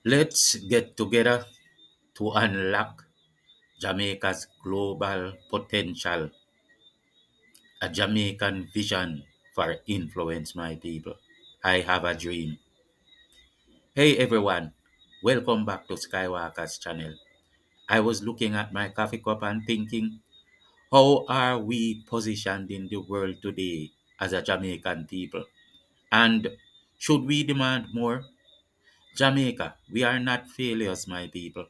Let's get together to unlock Jamaica's global potential, a Jamaican vision for influence, my people. I have a dream. Hey everyone, welcome back to SkyWalker's channel. I was looking at my coffee cup and thinking, how are we positioned in the world today as a Jamaican people? And should we demand more? Jamaica, we are not failures, my people.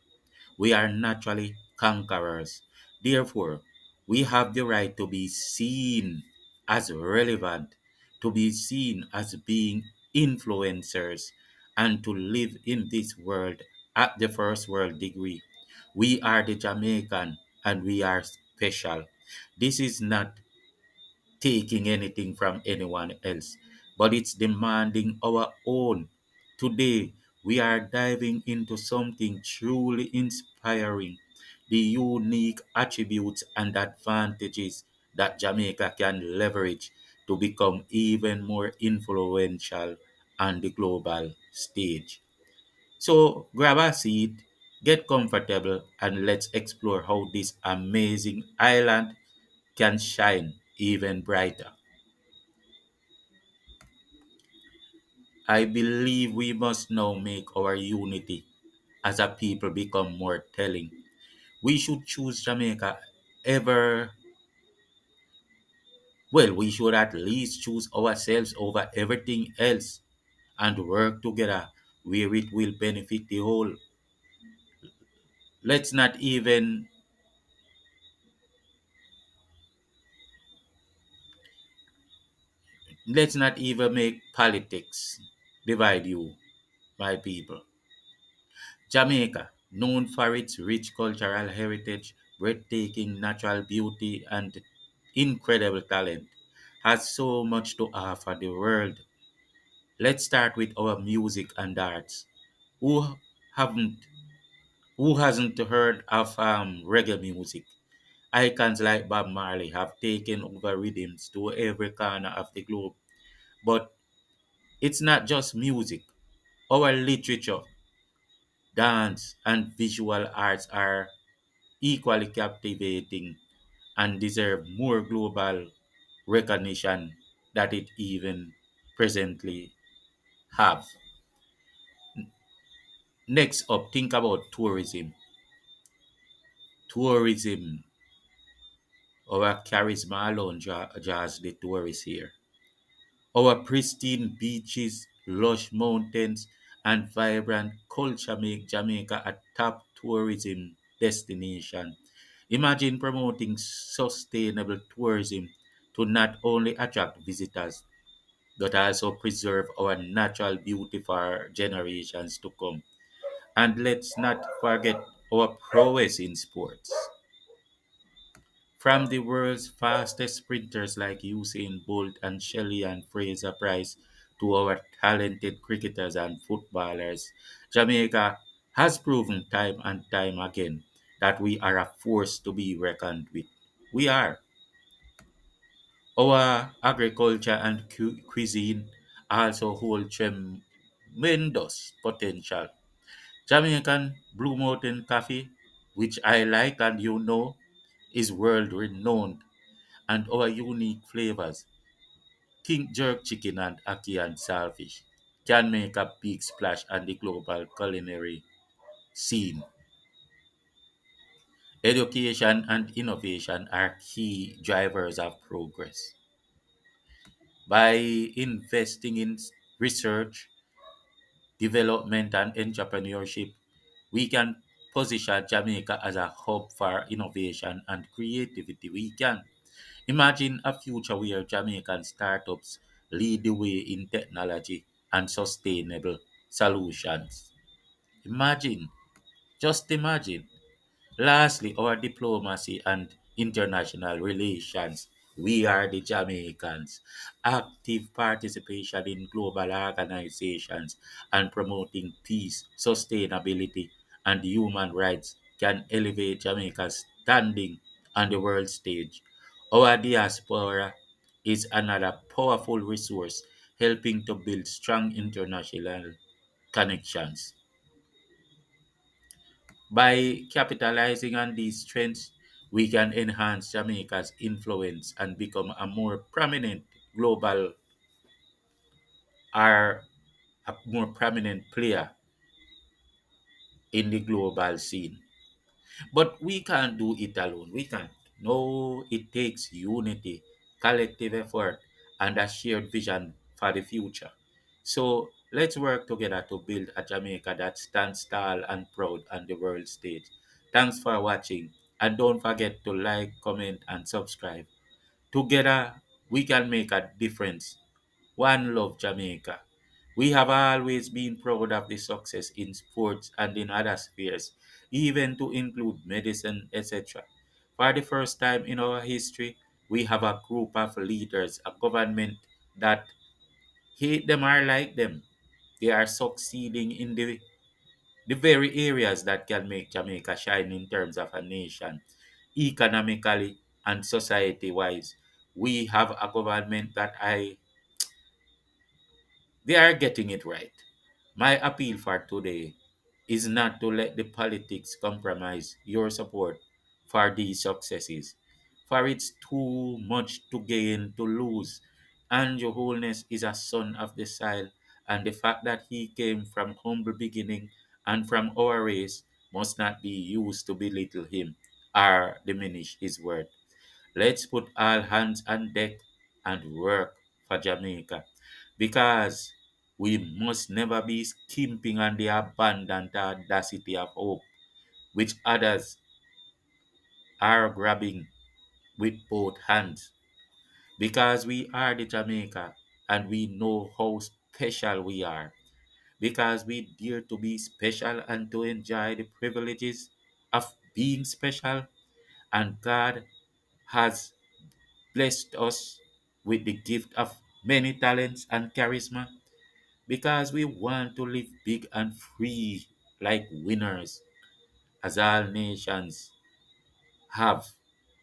We are naturally conquerors. Therefore, we have the right to be seen as relevant, to be seen as being influencers, and to live in this world at the first world degree. We are the Jamaican and we are special. This is not taking anything from anyone else, but it's demanding our own. Today, we are diving into something truly inspiring, the unique attributes and advantages that Jamaica can leverage to become even more influential on the global stage. So, grab a seat, get comfortable, and let's explore how this amazing island can shine even brighter. I believe we must now make our unity as a people become more telling. We should choose Jamaica ever, well, we should at least choose ourselves over everything else and work together where it will benefit the whole. Let's not even let's not even make politics divide you, my people. Jamaica, known for its rich cultural heritage, breathtaking natural beauty, and incredible talent, has so much to offer the world. Let's start with our music and arts. Who haven't who hasn't heard of reggae music? Icons like Bob Marley have taken over rhythms to every corner of the globe. But it's not just music. Our literature, dance, and visual arts are equally captivating and deserve more global recognition that it even presently have. Next up, think about tourism. Tourism, our charisma alone draws the tourists here. Our pristine beaches, lush mountains, and vibrant culture make Jamaica a top tourism destination. Imagine promoting sustainable tourism to not only attract visitors but also preserve our natural beauty for generations to come. And let's not forget our prowess in sports. From the world's fastest sprinters like Usain Bolt and Shelley and Fraser Price to our talented cricketers and footballers, Jamaica has proven time and time again that we are a force to be reckoned with. We are. Our agriculture and cuisine also hold tremendous potential. Jamaican Blue Mountain Coffee, which I like and you know, is world renowned, and our unique flavors, king jerk chicken and ackee and saltfish, can make a big splash on the global culinary scene. Education and innovation are key drivers of progress. By investing in research, development, and entrepreneurship, we can position Jamaica as a hub for innovation and creativity. We can imagine a future where Jamaican startups lead the way in technology and sustainable solutions. Imagine, just imagine. Lastly, our diplomacy and international relations. We are the Jamaicans. Active participation in global organizations and promoting peace, sustainability, and human rights can elevate Jamaica's standing on the world stage. Our diaspora is another powerful resource helping to build strong international connections. By capitalizing on these trends, we can enhance Jamaica's influence and become a more prominent global or a more prominent player in the global scene. But we can't do it alone. We can't. No, it takes unity, collective effort, and a shared vision for the future. So let's work together to build a Jamaica that stands tall and proud on the world stage. Thanks for watching, and don't forget to like, comment, and subscribe. Together, we can make a difference. One love Jamaica. We have always been proud of the success in sports and in other spheres, even to include medicine, etc. For the first time in our history, we have a group of leaders, a government that hate them or like them. They are succeeding in the very areas that can make Jamaica shine in terms of a nation, economically and society wise. We have a government that they are getting it right. My appeal for today is not to let the politics compromise your support for these successes, for it's too much to gain to lose. And your wholeness is a son of the soil, and the fact that he came from humble beginning and from our race must not be used to belittle him or diminish his worth. Let's put all hands on deck and work for Jamaica because we must never be skimping on the abundant audacity of hope which others are grabbing with both hands because we are the Jamaica and we know how special we are because we dare to be special and to enjoy the privileges of being special, and God has blessed us with the gift of many talents and charisma because we want to live big and free like winners, as all nations have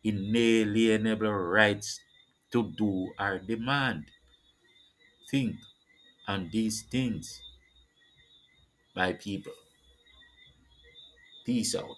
inalienable rights to do or demand. Think on these things, my people. Peace out.